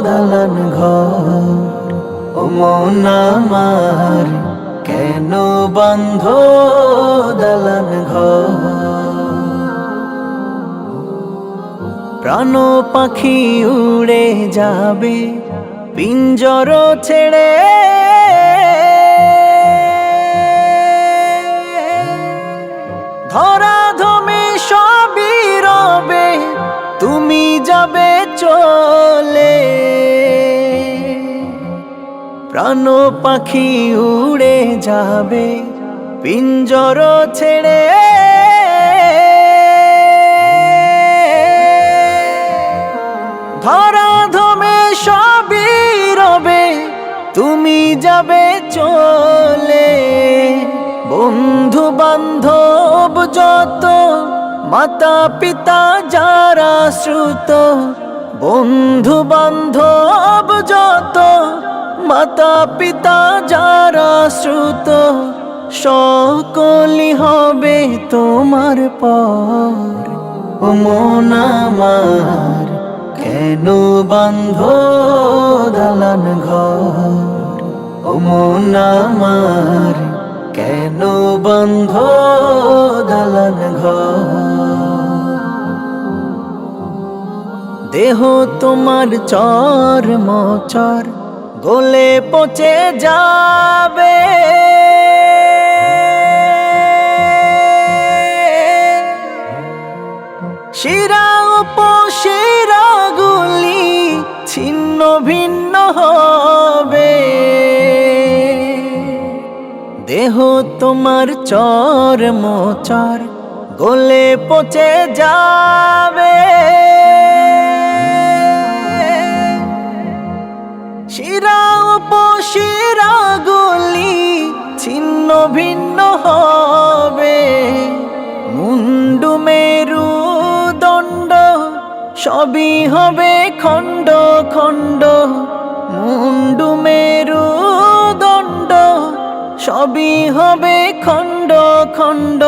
Speaker 2: দালান ঘর। ও মন আমার কেন বন্ধ দালান ঘর। প্রাণ পাখি উড়ে যাবে পিঞ্জর ছেড়ে, ধরাধমে সবই রবে তুমি যাবে চলে। প্রাণ পাখি উড়ে যাবে পিঞ্জর ছেড়ে, ধরাধমে সবই রবে তুমি যাবে চলে। বন্ধু বান্ধব যত, মাতা পিতা যারা শ্রুত, বন্ধু বান্ধব যত, মাতা পিতা যারা শ্রুত, সকলই হবে তোমার পর। ও মন আমার কেন বান্ধ দালান ঘর। ও মন আমার কেন বন্ধ দালান ঘর। দেহ তোমার চর মচর গলে পচে যাবে, শিরা উপশিরা গুলি ছিন্ন ভিন্ন হবে। দেহ তোমার চর মোচর গলে পচে যাবে, শিরা উপশিরা গুলি ছিন্ন ভিন্ন হবে, মুন্ডু মেরু দণ্ড সবই হবে খণ্ড খণ্ড, মুন্ডু মেরু দণ্ড সবই হবে খণ্ড খণ্ড,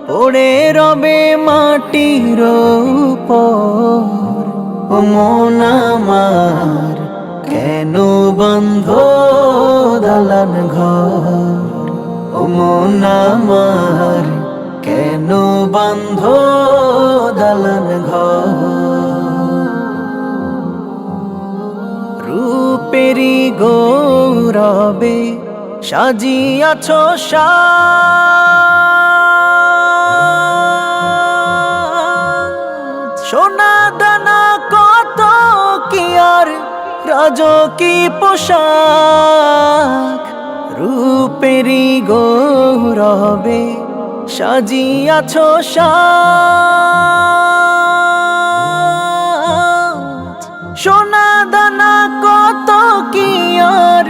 Speaker 2: পড়ে রবে মাটির উপর। ও মন আমার কেন বন্ধ দালান ঘর, ও মন আমার কেন বন্ধ দালান ঘর। রূপেরি গৌরবে সাজিয়াছ সাজ, সোনা দানা কত কি আর রাজকী পোশাক। রূপেরি গৌরবে সাজিয়াছ সাজ, সোনা দানা কত কি আর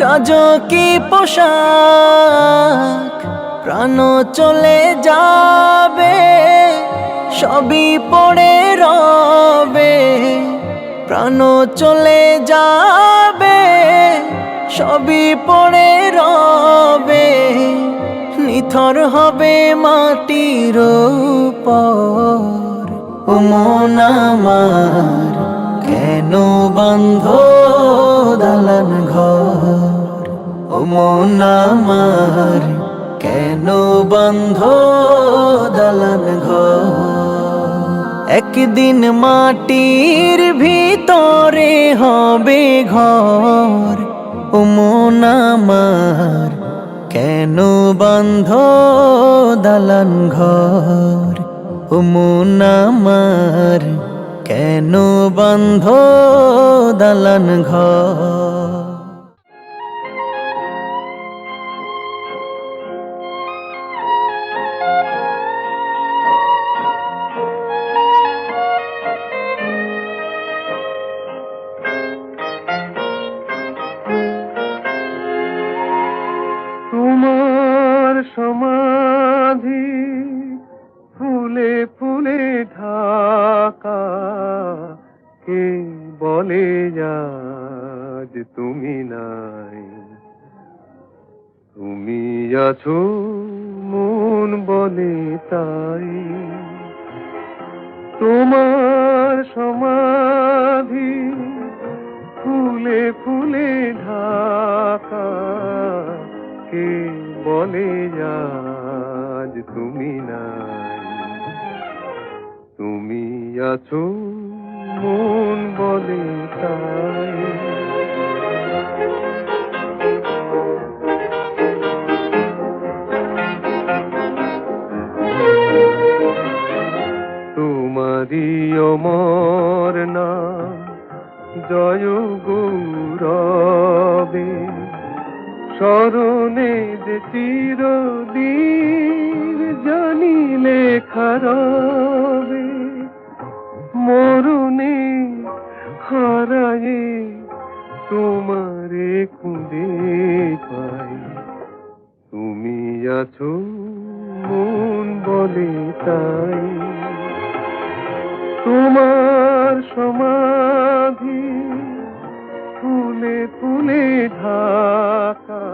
Speaker 2: রাজকী পোশাক। প্রাণ চলে যাবে সবই পড়ে রবে, প্রাণ চলে যাবে সবই পড়ে রবে, নিথর হবে মাটির উপর। ও মন আমার কেন বন্ধ দালান ঘর, ও মন আমার কেন বন্ধ দালান ঘর। একদিন মাটির ভিতরে হবে ঘর, ও মন আমার কেন বন্ধ দালান ঘর, ও মন আমার কেন বন্ধ দালান ঘর।
Speaker 1: তোমার সমাধি ফুলে ফুলে ঢাকা, কে বলে আজ তুমি নাই। তুমি আছো মন বলে তাই, তোমার সমাধি ফুলে ফুলে ঢাকা, কে বলে আজ তুমি নাই। তুমি আছো মন বলে তাই। তোমারি অমর নাম জয় গৌরবে, স্মরণে যে চিরদিন জানিলে খারবে। মরণে হারায়ে তোমারে খুঁজে পাই, তুমি আছো মন বলে তাই। তোমার সমাধি ফুলে ফুলে ঢাকা,